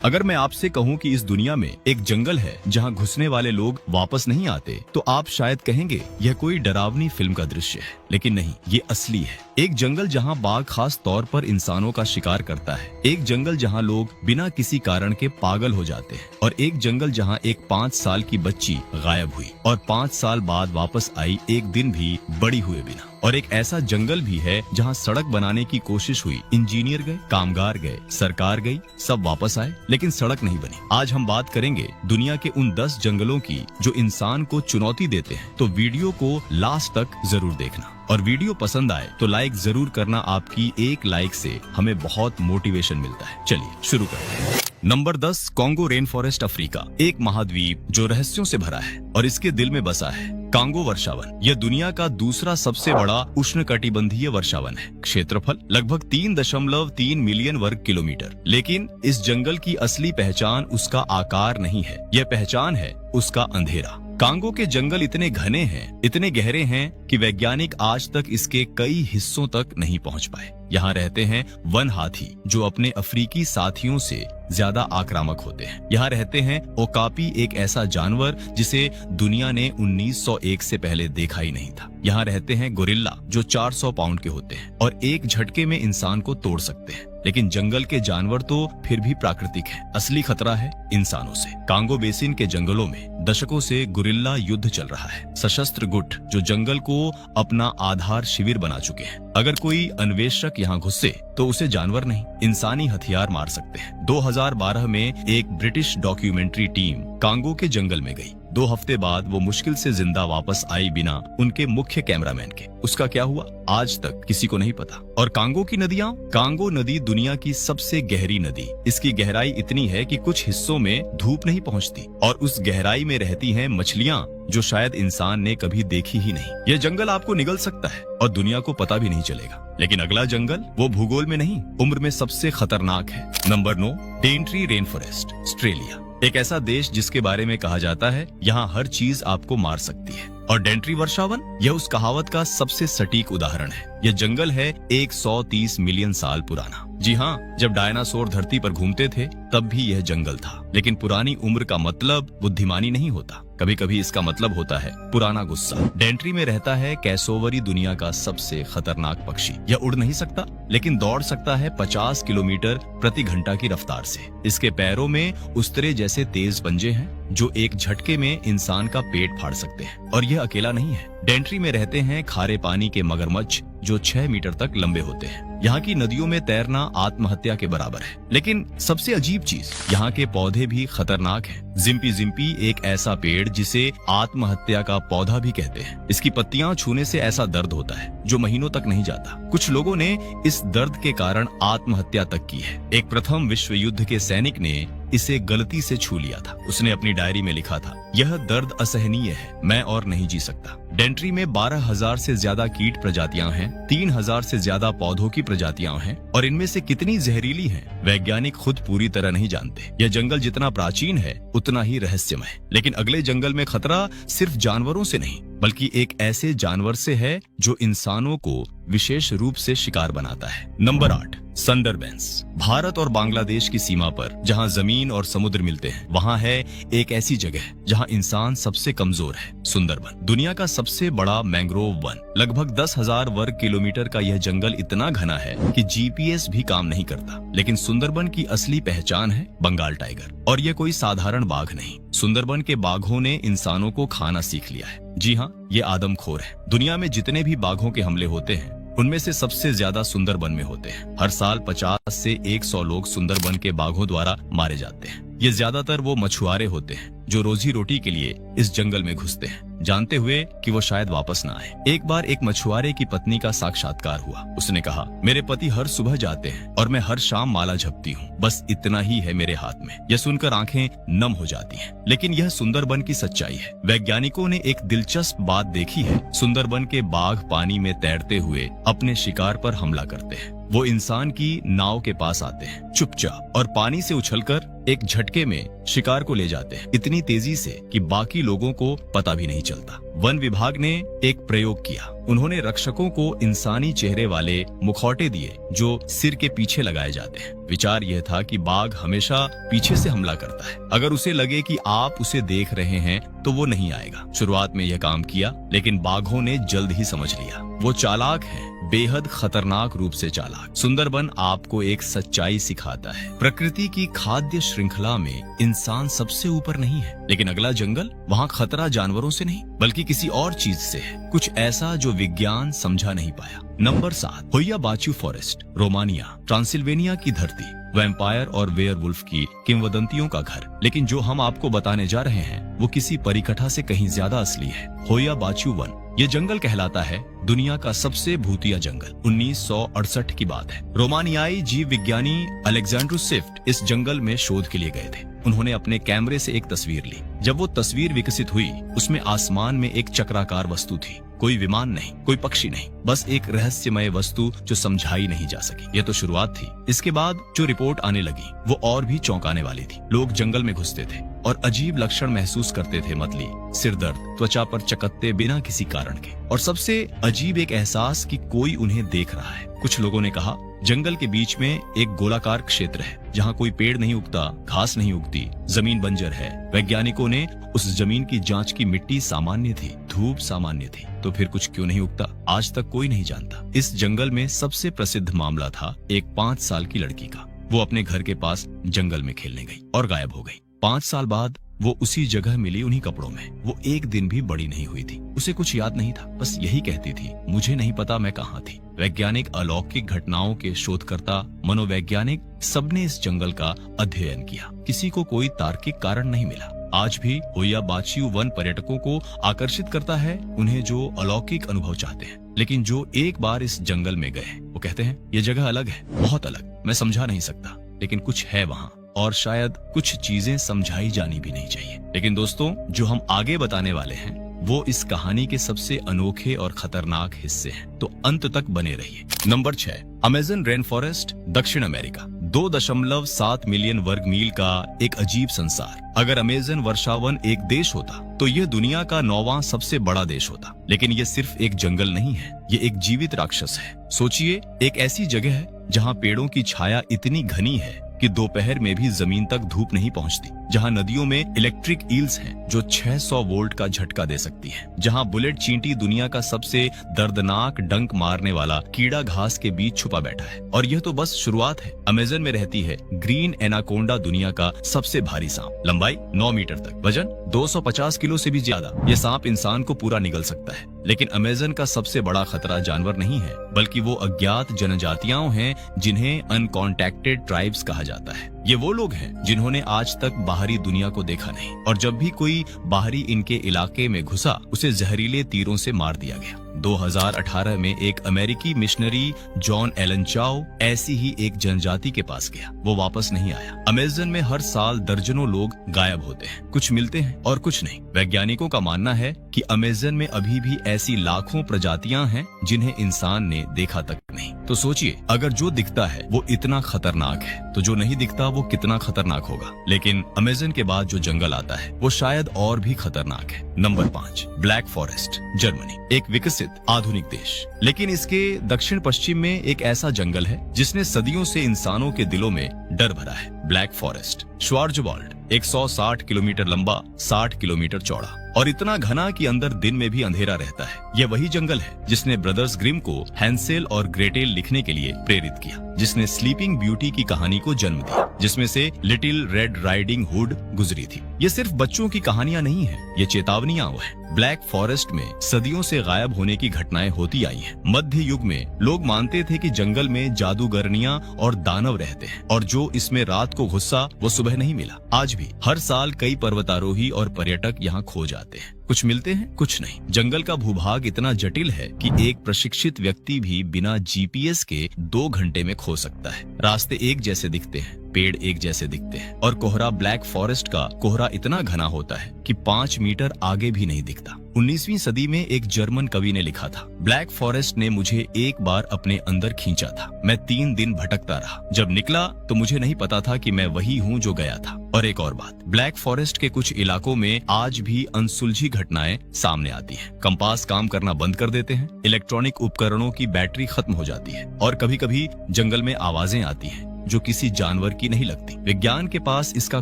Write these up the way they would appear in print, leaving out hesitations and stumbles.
अगर मैं आपसे कहूं कि इस दुनिया में एक जंगल है जहां घुसने वाले लोग वापस नहीं आते, तो आप शायद कहेंगे यह कोई डरावनी फिल्म का दृश्य है। लेकिन नहीं, ये असली है। एक जंगल जहां बाघ खास तौर पर इंसानों का शिकार करता है, एक जंगल जहां लोग बिना किसी कारण के पागल हो जाते हैं, और एक जंगल जहां एक 5 साल की बच्ची गायब हुई और 5 साल बाद वापस आई, एक दिन भी बड़ी हुए बिना। और एक ऐसा जंगल भी है जहां सड़क बनाने की कोशिश हुई, इंजीनियर गए, कामगार गए, सरकार गई, सब वापस आए, लेकिन सड़क नहीं बनी। आज हम बात करेंगे दुनिया के उन 10 जंगलों की जो इंसान को चुनौती देते हैं। तो वीडियो को लास्ट तक जरूर देखना, और वीडियो पसंद आए तो लाइक जरूर करना। आपकी एक लाइक से हमें बहुत मोटिवेशन मिलता है। चलिए शुरू करते हैं। Number 10, Congo rain forest, Africa. एक महाद्वीप जो रहस्यों से भरा है और इसके दिल में बसा है कांगो वर्षावन। यह दुनिया का दूसरा सबसे बड़ा उष्णकटिबंधीय वर्षावन है। क्षेत्रफल लगभग 3.3 मिलियन वर्ग किलोमीटर। लेकिन इस जंगल की असली पहचान उसका आकार नहीं है, यह पहचान है उसका अंधेरा। कांगो के जंगल इतने घने हैं, इतने गहरे हैं कि वैज्ञानिक आज तक इसके कई हिस्सों तक नहीं पहुंच पाए। यहाँ रहते हैं वन हाथी जो अपने अफ्रीकी साथियों से ज्यादा आक्रामक होते हैं। यहाँ रहते हैं ओकापी, एक ऐसा जानवर जिसे दुनिया ने 1901 से पहले देखा ही नहीं था। यहाँ रहते हैं गोरिल्ला जो 400 पाउंड के होते हैं और एक झटके में इंसान को तोड़ सकते हैं। लेकिन जंगल के जानवर तो फिर भी प्राकृतिक हैं। असली खतरा है इंसानों से। कांगो बेसिन के जंगलों में दशकों से गुरिल्ला युद्ध चल रहा है। सशस्त्र गुट जो जंगल को अपना आधार शिविर बना चुके हैं। अगर कोई अन्वेषक यहाँ घुसे तो उसे जानवर नहीं, इंसानी हथियार मार सकते हैं। 2012 में एक ब्रिटिश डॉक्यूमेंट्री टीम कांगो के जंगल में गई। 2 हफ्ते बाद वो मुश्किल से जिंदा वापस आई बिना उनके मुख्य कैमरामैन के। उसका क्या हुआ आज तक किसी को नहीं पता। और कांगो की नदियां, कांगो नदी दुनिया की सबसे गहरी नदी। इसकी गहराई इतनी है कि कुछ हिस्सों में धूप नहीं पहुंचती, और उस गहराई में रहती हैं मछलियां जो शायद इंसान ने कभी देखी ही नहीं। यह जंगल आपको निगल सकता है और दुनिया को पता भी नहीं चलेगा। लेकिन अगला जंगल वो भूगोल में नहीं, उम्र में सबसे खतरनाक है। Number 9, Dentry rain forest, Australia. एक ऐसा देश जिसके बारे में कहा जाता है यहाँ हर चीज आपको मार सकती है। और डेंट्री वर्षावन, यह उस कहावत का सबसे सटीक उदाहरण है। यह जंगल है 130 मिलियन साल पुराना। जी हाँ, जब डायनासोर धरती पर घूमते थे तब भी यह जंगल था। लेकिन पुरानी उम्र का मतलब बुद्धिमानी नहीं होता, कभी कभी इसका मतलब होता है पुराना गुस्सा। डेंट्री में रहता है कैसोवरी, दुनिया का सबसे खतरनाक पक्षी। यह उड़ नहीं सकता लेकिन दौड़ सकता है 50 किलोमीटर प्रति घंटा की रफ्तार से। इसके पैरों में उस्तरे जैसे तेज पंजे हैं जो एक झटके में इंसान का पेट फाड़ सकते हैं। और यह अकेला नहीं है। डेंट्री में रहते हैं खारे पानी के मगरमच्छ जो 6 मीटर तक लंबे होते हैं। यहाँ की नदियों में तैरना आत्महत्या के बराबर है। लेकिन सबसे अजीब चीज, यहाँ के पौधे भी खतरनाक हैं। जिम्पी जिम्पी एक ऐसा पेड़ जिसे आत्महत्या का पौधा भी कहते हैं। इसकी पत्तियां छूने से ऐसा दर्द होता है जो महीनों तक नहीं जाता। कुछ लोगों ने इस दर्द के कारण आत्महत्या तक की है। एक प्रथम विश्व युद्ध के सैनिक ने इसे गलती से छू लिया था। उसने अपनी डायरी में लिखा था, यह दर्द असहनीय है, मैं और नहीं जी सकता। डेंट्री में 12,000 से ज्यादा कीट प्रजातियां हैं, 3,000 से ज्यादा पौधों की प्रजातियां हैं, और इनमें से कितनी जहरीली हैं, वैज्ञानिक खुद पूरी तरह नहीं जानते। यह जंगल जितना प्राचीन है उतना ही रहस्यमय। लेकिन अगले जंगल में खतरा सिर्फ जानवरों से नहीं, बल्कि एक ऐसे जानवर से है जो इंसानों को विशेष रूप से शिकार बनाता है। नंबर 8, सुंदरबंस। भारत और बांग्लादेश की सीमा पर जहां जमीन और समुद्र मिलते हैं, वहां है एक ऐसी जगह जहां इंसान सबसे कमजोर है, सुंदरबन। दुनिया का सबसे बड़ा मैंग्रोव वन। लगभग 10,000 वर्ग किलोमीटर का यह जंगल इतना घना है कि GPS भी काम नहीं करता। लेकिन सुंदरबन की असली पहचान है बंगाल टाइगर। और यह कोई साधारण बाघ नहीं, सुंदरबन के बाघों ने इंसानों को खाना सीख लिया है। जी हाँ, ये आदमखोर है। दुनिया में जितने भी बाघों के हमले होते हैं उनमें से सबसे ज्यादा सुंदरबन में होते हैं। हर साल 50 से 100 लोग सुंदरबन के बाघों द्वारा मारे जाते हैं। ये ज्यादातर वो मछुआरे होते हैं जो रोजी रोटी के लिए इस जंगल में घुसते हैं, जानते हुए कि वो शायद वापस ना आए। एक बार एक मछुआरे की पत्नी का साक्षात्कार हुआ। उसने कहा, मेरे पति हर सुबह जाते हैं और मैं हर शाम माला झपती हूँ, बस इतना ही है मेरे हाथ में। यह सुनकर आंखें नम हो जाती हैं। लेकिन यह सुंदरबन की सच्चाई है। वैज्ञानिकों ने एक दिलचस्प बात देखी है। सुंदरबन के बाघ पानी में तैरते हुए अपने शिकार पर हमला करते हैं। वो इंसान की नाव के पास आते हैं चुपचाप और पानी से उछलकर एक झटके में शिकार को ले जाते हैं, इतनी तेजी से कि बाकी लोगों को पता भी नहीं चलता। वन विभाग ने एक प्रयोग किया। उन्होंने रक्षकों को इंसानी चेहरे वाले मुखौटे दिए जो सिर के पीछे लगाए जाते हैं। विचार यह था कि बाघ हमेशा पीछे से हमला करता है, अगर उसे लगे कि आप उसे देख रहे हैं तो वो नहीं आएगा। शुरुआत में यह काम किया, लेकिन बाघों ने जल्द ही समझ लिया वो चालाक है, बेहद खतरनाक रूप से चालाक। सुंदरबन आपको एक सच्चाई सिखाता है, प्रकृति की खाद्य श्रृंखला में इंसान सबसे ऊपर नहीं है, लेकिन अगला जंगल, वहाँ खतरा जानवरों से नहीं बल्कि किसी और चीज से है, कुछ ऐसा जो विज्ञान समझा नहीं पाया। नंबर 7, होया बाचू फॉरेस्ट, रोमानिया, ट्रांसिल्वेनिया की धरती, वैम्पायर और वेयरवुल्फ की किंवदंतियों का घर। लेकिन जो हम आपको बताने जा रहे हैं वो किसी परिकथा से कहीं ज्यादा असली है। होया बाचू वन, ये जंगल कहलाता है दुनिया का सबसे भूतिया जंगल। 1968 की बात है। रोमानियाई जीव विज्ञानी अलेक्जेंड्रो स्विफ्ट इस जंगल में शोध के लिए गए थे। उन्होंने अपने कैमरे से एक तस्वीर ली। जब वो तस्वीर विकसित हुई, उसमें आसमान में एक चक्राकार वस्तु थी। कोई विमान नहीं, कोई पक्षी नहीं, बस एक रहस्यमय वस्तु जो समझाई नहीं जा सकी। ये तो शुरुआत थी। इसके बाद जो रिपोर्ट आने लगी वो और भी चौंकाने वाली थी। लोग जंगल में घुसते थे और अजीब लक्षण महसूस करते थे, मतली, सिरदर्द, त्वचा पर चकत्ते बिना किसी कारण के, और सबसे अजीब एक एहसास कि कोई उन्हें देख रहा है। कुछ लोगों ने कहा जंगल के बीच में एक गोलाकार क्षेत्र है जहाँ कोई पेड़ नहीं उगता, घास नहीं उगती, जमीन बंजर है। वैज्ञानिकों ने उस जमीन की जांच की, मिट्टी सामान्य थी, धूप सामान्य थी, तो फिर कुछ क्यों नहीं उगता, आज तक कोई नहीं जानता। इस जंगल में सबसे प्रसिद्ध मामला था एक 5 साल की लड़की का। वो अपने घर के पास जंगल में खेलने गई और गायब हो गई। 5 साल बाद वो उसी जगह मिली, उन्हीं कपड़ों में। वो एक दिन भी बड़ी नहीं हुई थी, उसे कुछ याद नहीं था, बस यही कहती थी, मुझे नहीं पता मैं कहाँ थी। वैज्ञानिक, अलौकिक घटनाओं के शोधकर्ता, मनोवैज्ञानिक, सबने इस जंगल का अध्ययन किया। किसी को कोई तार्किक कारण नहीं मिला। आज भी होया बाचू वन पर्यटकों को आकर्षित करता है, उन्हें जो अलौकिक अनुभव चाहते हैं। लेकिन जो एक बार इस जंगल में गए वो कहते हैं ये जगह अलग है, बहुत अलग, मैं समझा नहीं सकता, लेकिन कुछ है वहाँ, और शायद कुछ चीजें समझाई जानी भी नहीं चाहिए। लेकिन दोस्तों, जो हम आगे बताने वाले हैं वो इस कहानी के सबसे अनोखे और खतरनाक हिस्से हैं, तो अंत तक बने रहिए। नंबर 6, अमेज़न रेन फॉरेस्ट, दक्षिण अमेरिका। 2.7 मिलियन वर्ग मील का एक अजीब संसार। अगर अमेज़न वर्षावन एक देश होता तो यह दुनिया का 9वां सबसे बड़ा देश होता। लेकिन ये सिर्फ एक जंगल नहीं है, ये एक जीवित राक्षस है। सोचिए, एक ऐसी जगह है जहाँ पेड़ों की छाया इतनी घनी है कि दोपहर में भी जमीन तक धूप नहीं पहुंचती, जहां नदियों में इलेक्ट्रिक ईल्स हैं जो 600 वोल्ट का झटका दे सकती हैं, जहां बुलेट चींटी दुनिया का सबसे दर्दनाक डंक मारने वाला कीड़ा घास के बीच छुपा बैठा है। और यह तो बस शुरुआत है। अमेज़न में रहती है ग्रीन एनाकोंडा, दुनिया का सबसे भारी सांप, लंबाई 9 मीटर तक, वजन 250 किलो से भी ज्यादा। ये सांप इंसान को पूरा निगल सकता है। लेकिन अमेज़न का सबसे बड़ा खतरा जानवर नहीं है, बल्कि वो अज्ञात जनजातियां हैं जिन्हें अनकॉन्टैक्टेड ट्राइब्स कहा जाता है। ये वो लोग हैं जिन्होंने आज तक बाहरी दुनिया को देखा नहीं, और जब भी कोई बाहरी इनके इलाके में घुसा उसे जहरीले तीरों से मार दिया गया। 2018 में एक अमेरिकी मिशनरी जॉन एलन चाओ ऐसी ही एक जनजाति के पास गया। वो वापस नहीं आया। अमेज़न में हर साल दर्जनों लोग गायब होते हैं, कुछ मिलते हैं और कुछ नहीं। वैज्ञानिकों का मानना है कि अमेज़न में अभी भी ऐसी लाखों प्रजातियां हैं जिन्हें इंसान ने देखा तक नहीं। तो सोचिए, अगर जो दिखता है वो इतना खतरनाक है तो जो नहीं दिखता वो कितना खतरनाक होगा। लेकिन अमेज़न के बाद जो जंगल आता है वो शायद और भी खतरनाक है। Number 5, black forest, Germany. एक विकसित आधुनिक देश, लेकिन इसके दक्षिण पश्चिम में एक ऐसा जंगल है जिसने सदियों से इंसानों के दिलों में डर भरा है। ब्लैक फॉरेस्ट, श्वार्ज़वाल्ड, 160 किलोमीटर लंबा, 60 किलोमीटर चौड़ा और इतना घना कि अंदर दिन में भी अंधेरा रहता है। यह वही जंगल है जिसने ब्रदर्स ग्रिम को हैंसेल और ग्रेटेल लिखने के लिए प्रेरित किया, जिसने स्लीपिंग ब्यूटी की कहानी को जन्म दिया, जिसमें से लिटिल रेड राइडिंग हुड गुजरी थी। ये सिर्फ बच्चों की कहानियां नहीं है, ये चेतावनियां हैं। ब्लैक फॉरेस्ट में सदियों से गायब होने की घटनाएं होती आई हैं। मध्य युग में लोग मानते थे कि जंगल में जादूगरनियां और दानव रहते हैं, और जो इसमें रात को घुसा वो सुबह नहीं मिला। आज भी हर साल कई पर्वतारोही और पर्यटक यहाँ खो जाते हैं, कुछ मिलते हैं, कुछ नहीं। जंगल का भूभाग इतना जटिल है कि एक प्रशिक्षित व्यक्ति भी बिना जीपीएस के 2 घंटे में खो सकता है। रास्ते एक जैसे दिखते हैं, पेड़ एक जैसे दिखते हैं, और कोहरा, ब्लैक फॉरेस्ट का कोहरा इतना घना होता है कि 5 मीटर आगे भी नहीं दिखता। 19वीं सदी में एक जर्मन कवि ने लिखा था, ब्लैक फॉरेस्ट ने मुझे एक बार अपने अंदर खींचा था। मैं 3 दिन भटकता रहा। जब निकला तो मुझे नहीं पता था कि मैं वही हूँ जो गया था। और एक और बात, ब्लैक फॉरेस्ट के कुछ इलाकों में आज भी अनसुलझी घटनाएं सामने आती हैं। कंपास काम करना बंद कर देते हैं, इलेक्ट्रॉनिक उपकरणों की बैटरी खत्म हो जाती है और कभी कभी जंगल में आवाजें आती हैं जो किसी जानवर की नहीं लगती। विज्ञान के पास इसका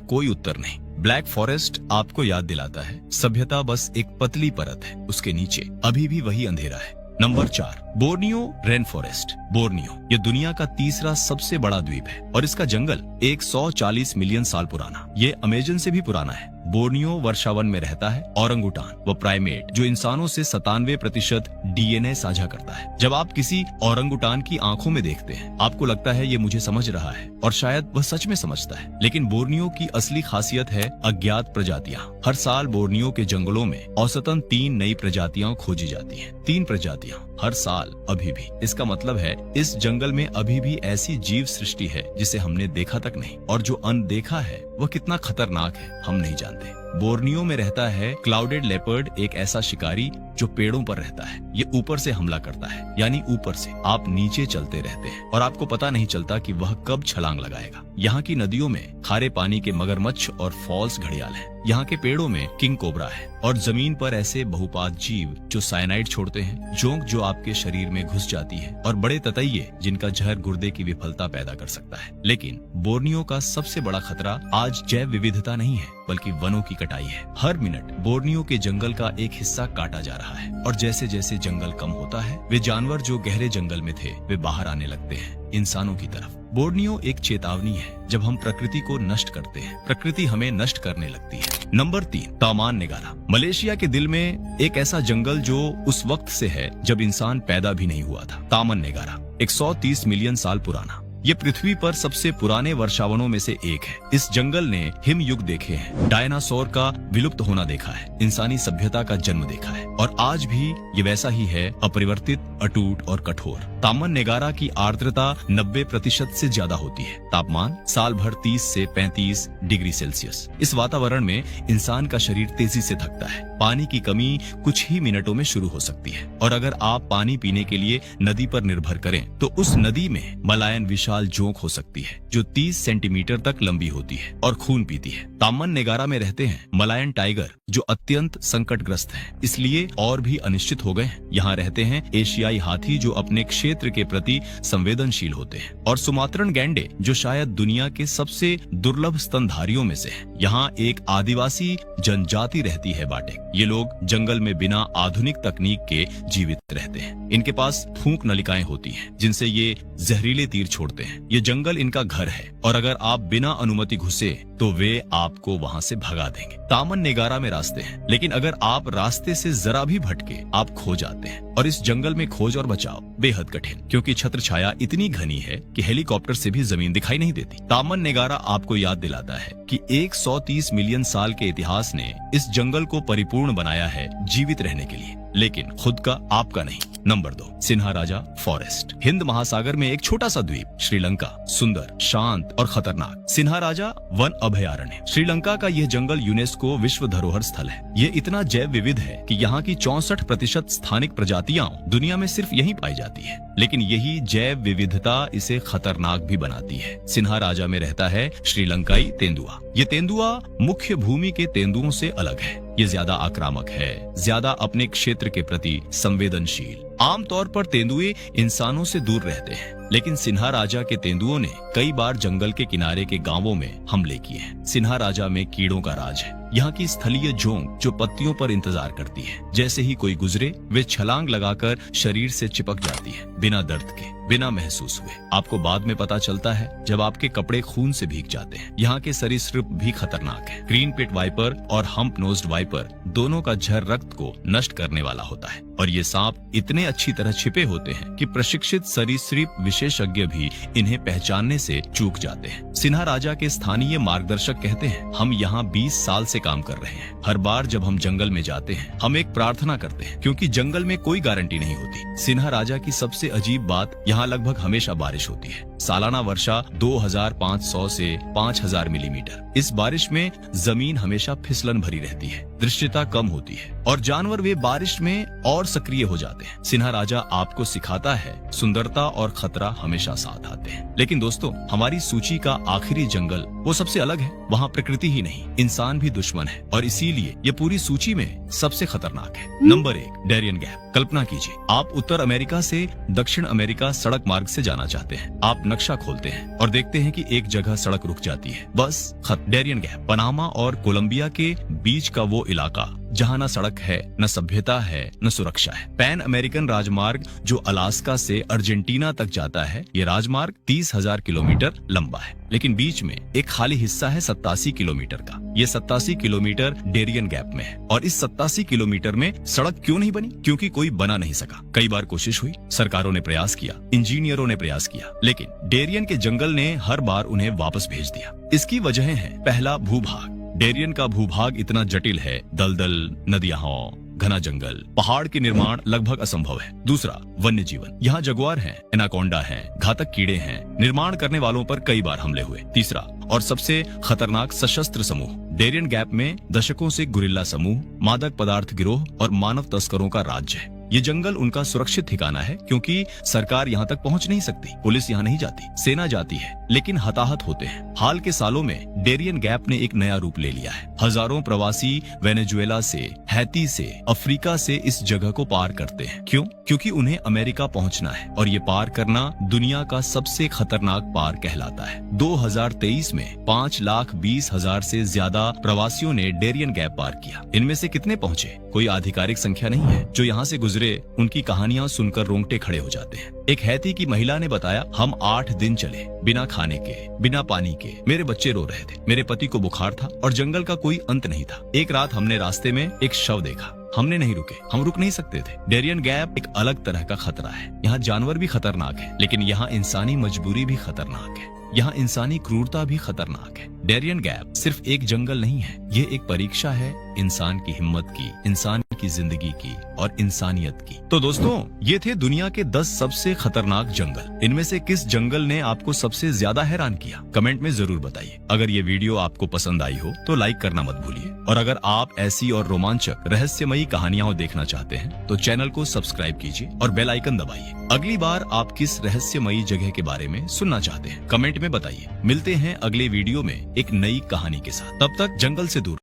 कोई उत्तर नहीं। ब्लैक फॉरेस्ट आपको याद दिलाता है सभ्यता बस एक पतली परत है, उसके नीचे अभी भी वही अंधेरा है। Number 4, Borneo rain forest. Borneo ये दुनिया का तीसरा सबसे बड़ा द्वीप है और इसका जंगल 140 मिलियन साल पुराना, ये अमेजन से भी पुराना है। बोर्नियो वर्षावन में रहता है औरंगुटान व प्राइमेट जो इंसानों से 97% डीएनए साझा करता है। जब आप किसी औरंगुटान की आंखों में देखते हैं आपको लगता है ये मुझे समझ रहा है और शायद वह सच में समझता है, लेकिन बोर्नियो की असली खासियत है अज्ञात प्रजातियां। हर साल बोर्नियो के जंगलों में औसतन 3 नई प्रजातियां खोजी जाती हैं। 3 प्रजातियां हर साल अभी भी। इसका मतलब है इस जंगल में अभी भी ऐसी जीव सृष्टि है जिसे हमने देखा तक नहीं, और जो अनदेखा है वह कितना खतरनाक है हम नहीं जानते। बोर्नियो में रहता है क्लाउडेड लेपर्ड, एक ऐसा शिकारी जो पेड़ों पर रहता है। ये ऊपर से हमला करता है, यानी ऊपर से आप नीचे चलते रहते हैं और आपको पता नहीं चलता कि वह कब छलांग लगाएगा। यहाँ की नदियों में खारे पानी के मगरमच्छ और फॉल्स घड़ियाल हैं। यहाँ के पेड़ों में किंग कोबरा है और जमीन पर ऐसे बहुपात जीव जो साइनाइड छोड़ते हैं, जोंक जो आपके शरीर में घुस जाती है, और बड़े ततैये जिनका जहर गुर्दे की विफलता पैदा कर सकता है। लेकिन बोर्नियो का सबसे बड़ा खतरा आज जैव विविधता नहीं है बल्कि वनों की कटाई है। हर मिनट बोर्नियो के जंगल का एक हिस्सा काटा जा रहा है और जैसे जैसे जंगल कम होता है वे जानवर जो गहरे जंगल में थे वे बाहर आने लगते हैं इंसानों की तरफ। बोर्नियो एक चेतावनी है, जब हम प्रकृति को नष्ट करते हैं प्रकृति हमें नष्ट करने लगती है। नंबर 3, तामान नेगारा। मलेशिया के दिल में एक ऐसा जंगल जो उस वक्त से है जब इंसान पैदा भी नहीं हुआ था। तामान नेगारा 130 मिलियन साल पुराना, ये पृथ्वी पर सबसे पुराने वर्षावनों में से एक है। इस जंगल ने हिम युग देखे हैं, डायनासोर का विलुप्त होना देखा है, इंसानी सभ्यता का जन्म देखा है, और आज भी ये वैसा ही है, अपरिवर्तित, अटूट और कठोर। तामन नेगारा की आर्द्रता 90% से ज्यादा होती है। तापमान साल भर 30 से 35 डिग्री सेल्सियस। इस वातावरण में इंसान का शरीर तेजी से थकता है। पानी की कमी कुछ ही मिनटों में शुरू हो सकती है, और अगर आप पानी पीने के लिए नदी पर निर्भर करें तो उस नदी में मलायन विशाल जोंक हो सकती है जो 30 सेंटीमीटर तक लंबी होती है और खून पीती है। तामन नेगारा में रहते हैं मलायन टाइगर जो अत्यंत संकटग्रस्त हैं, इसलिए और भी अनिश्चित हो गए हैं। यहाँ रहते हैं एशियाई हाथी जो अपने क्षेत्र के प्रति संवेदनशील होते हैं, और सुमात्रन गैंडे जो शायद दुनिया के सबसे दुर्लभ स्तनधारियों में से है। यहाँ एक आदिवासी जनजाति रहती है बाटेक। ये लोग जंगल में बिना आधुनिक तकनीक के जीवित रहते हैं। इनके पास फूंक नलिकाएं होती हैं जिनसे ये जहरीले तीर छोड़ते हैं। ये जंगल इनका घर है, और अगर आप बिना अनुमति घुसे तो वे आपको वहाँ से भगा देंगे। तामन नेगारा में रास्ते हैं, लेकिन अगर आप रास्ते से जरा भी भटके आप खो जाते हैं, और इस जंगल में खोज और बचाव बेहद कठिन, क्योंकि छत्र छाया इतनी घनी है कि हेलीकॉप्टर से भी जमीन दिखाई नहीं देती। तामन नेगारा आपको याद दिलाता है कि 130 मिलियन साल के इतिहास ने इस जंगल को परिपूर्ण बनाया है जीवित रहने के लिए, लेकिन खुद का आपका नहीं। Number 2, सिन्हाराजा forest. हिंद महासागर में एक छोटा सा द्वीप, श्रीलंका। सुंदर, शांत और खतरनाक सिन्हाराजा वन अभयारण्य। श्रीलंका का यह जंगल यूनेस्को विश्व धरोहर स्थल है। ये इतना जैव विविध है कि यहाँ की 64% स्थानिक प्रजातियां दुनिया में सिर्फ यहीं पाई जाती है, लेकिन यही जैव विविधता इसे खतरनाक भी बनाती है। सिन्हाराजा में रहता है श्रीलंकाई तेंदुआ। ये तेंदुआ मुख्य भूमि के तेंदुओं से अलग है। ये ज्यादा आक्रामक है, ज्यादा अपने क्षेत्र के प्रति संवेदनशील। आमतौर पर तेंदुए इंसानों से दूर रहते हैं, लेकिन सिन्हाराजा के तेंदुओं ने कई बार जंगल के किनारे के गांवों में हमले किए हैं। सिन्हाराजा में कीड़ों का राज है। यहाँ की स्थलीय जोंक जो पत्तियों पर इंतजार करती है, जैसे ही कोई गुजरे वे छलांग लगाकर शरीर से चिपक जाती है, बिना दर्द के, बिना महसूस हुए। आपको बाद में पता चलता है जब आपके कपड़े खून से भीग जाते हैं। यहाँ के सरीसृप भी खतरनाक है। ग्रीन पिट वाइपर और हम्प नोज्ड वाइपर दोनों का जहर रक्त को नष्ट करने वाला होता है, और ये सांप इतने अच्छी तरह छिपे होते हैं कि प्रशिक्षित सरीसृप विशेषज्ञ भी इन्हें पहचानने से चूक जाते हैं। सिन्हाराजा के स्थानीय मार्गदर्शक कहते हैं, हम यहाँ 20 साल से काम कर रहे हैं। हर बार जब हम जंगल में जाते हैं हम एक प्रार्थना करते हैं, क्योंकि जंगल में कोई गारंटी नहीं होती। सिन्हाराजा की सबसे अजीब बात, यहाँ लगभग हमेशा बारिश होती है। सालाना वर्षा 2500 से 5000 मिलीमीटर। इस बारिश में जमीन हमेशा फिसलन भरी रहती है, दृश्यता कम होती है, और जानवर वे बारिश में और सक्रिय हो जाते हैं। सिन्हाराजा आपको सिखाता है सुंदरता और खतरा हमेशा साथ आते हैं। लेकिन दोस्तों, हमारी सूची का आखिरी जंगल वो सबसे अलग है। वहाँ प्रकृति ही नहीं, इंसान भी दुश्मन है और इसीलिए ये पूरी सूची में सबसे खतरनाक है। Number 1, Darien gap. कल्पना कीजिए, आप उत्तर अमेरिका से दक्षिण अमेरिका सड़क मार्ग से जाना चाहते हैं। आप नक्शा खोलते हैं और देखते हैं कि एक जगह सड़क रुक जाती है, बस डेरियन गैप। पनामा और कोलंबिया के बीच का वो इलाका जहाँ न सड़क है, न सभ्यता है, न सुरक्षा है। पैन अमेरिकन राजमार्ग जो अलास्का से अर्जेंटीना तक जाता है, ये राजमार्ग 30,000 किलोमीटर लंबा है, लेकिन बीच में एक खाली हिस्सा है 87 किलोमीटर का। ये 87 किलोमीटर डेरियन गैप में है और इस 87 किलोमीटर में सड़क क्यों नहीं बनी? क्योंकि कोई बना नहीं सका। कई बार कोशिश हुई, सरकारों ने प्रयास किया, इंजीनियरों ने प्रयास किया, लेकिन डेरियन के जंगल ने हर बार उन्हें वापस भेज दिया। इसकी वजह है, पहला, भूभाग। डेरियन का भूभाग इतना जटिल है, दलदल, नदियां, घना जंगल, पहाड़ के निर्माण लगभग असंभव है। दूसरा, वन्य जीवन। यहाँ जगुआर हैं, एनाकोंडा हैं, घातक कीड़े हैं, निर्माण करने वालों पर कई बार हमले हुए। तीसरा और सबसे खतरनाक, सशस्त्र समूह। डेरियन गैप में दशकों से गुरिल्ला समूह, मादक पदार्थ गिरोह और मानव तस्करों का राज्य है। ये जंगल उनका सुरक्षित ठिकाना है क्योंकि सरकार यहाँ तक पहुँच नहीं सकती, पुलिस यहाँ नहीं जाती, सेना जाती है, लेकिन हताहत होते हैं। हाल के सालों में डेरियन गैप ने एक नया रूप ले लिया है। हजारों प्रवासी वेनेजुएला से, हैती से, अफ्रीका से इस जगह को पार करते हैं। क्यों? क्योंकि उन्हें अमेरिका पहुँचना है और ये पार करना दुनिया का सबसे खतरनाक पार कहलाता है। 2023 में 5,20,000 से ज्यादा प्रवासियों ने डेरियन गैप पार किया। इनमें से कितने पहुँचे, कोई आधिकारिक संख्या नहीं है। जो यहाँ से गुजरे, उनकी कहानियां सुनकर रोंगटे खड़े हो जाते हैं। एक हैती की महिला ने बताया, हम 8 दिन चले, बिना खाने के, बिना पानी के। मेरे बच्चे रो रहे थे, मेरे पति को बुखार था और जंगल का कोई अंत नहीं था। एक रात हमने रास्ते में एक शव देखा, हमने नहीं रुके, हम रुक नहीं सकते थे। डेरियन गैप एक अलग तरह का खतरा है। यहाँ जानवर भी खतरनाक है, लेकिन यहाँ इंसानी मजबूरी भी खतरनाक है। यहाँ इंसानी क्रूरता भी खतरनाक है। डेरियन गैप सिर्फ एक जंगल नहीं है, ये एक परीक्षा है इंसान की हिम्मत की, इंसान की जिंदगी की और इंसानियत की। तो दोस्तों, ये थे दुनिया के 10 सबसे खतरनाक जंगल। इनमें से किस जंगल ने आपको सबसे ज्यादा हैरान किया? कमेंट में जरूर बताइए। अगर ये वीडियो आपको पसंद आई हो तो लाइक करना मत भूलिए और अगर आप ऐसी और रोमांचक रहस्यमयी कहानियां देखना चाहते हैं तो चैनल को सब्सक्राइब कीजिए और बेल आइकन दबाइए। अगली बार आप किस रहस्यमयी जगह के बारे में सुनना चाहते हैं, कमेंट में बताइए। मिलते हैं अगले वीडियो में एक नई कहानी के साथ। तब तक जंगल से दूर